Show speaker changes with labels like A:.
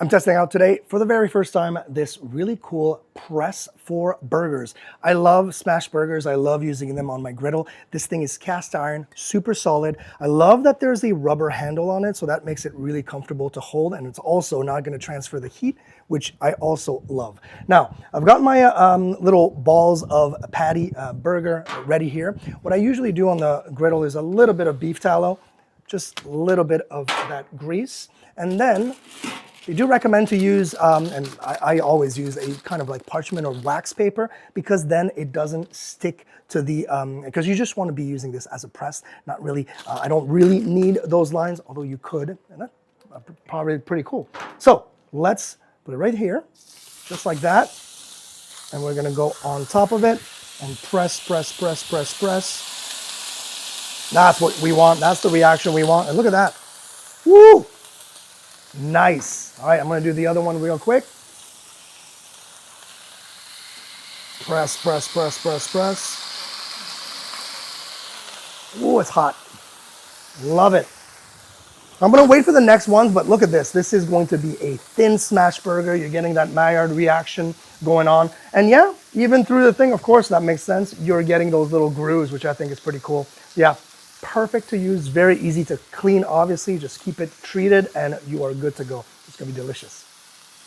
A: I'm testing out today for the very first time this really cool press for burgers. I love smash burgers. I love using them on my griddle. This thing is cast iron, super solid. I love that there's a rubber handle on it, so that makes it really comfortable to hold, and it's also not going to transfer the heat, which I also love. Now, I've got my little balls of patty burger ready here. What I usually do on the griddle is a little bit of beef tallow, just a little bit of that grease, and then they do recommend to use, and I always use a kind of like parchment or wax paper, because then it doesn't stick to the, because you just want to be using this as a press, not really, I don't really need those lines, although you could, and that's probably pretty cool. So let's put it right here, just like that, and we're gonna go on top of it and press, press, press, press, press. That's what we want, that's the reaction we want, and look at that, woo! Nice. All right, I'm going to do the other one real quick. Press, press, press, press, press. Ooh, it's hot. Love it. I'm going to wait for the next ones, but look at this. This is going to be a thin smash burger. You're getting that Maillard reaction going on. And yeah, even through the thing, of course, that makes sense. You're getting those little grooves, which I think is pretty cool. Yeah. Perfect to use, very easy to clean, obviously. Just keep it treated and you are good to go. It's gonna be delicious.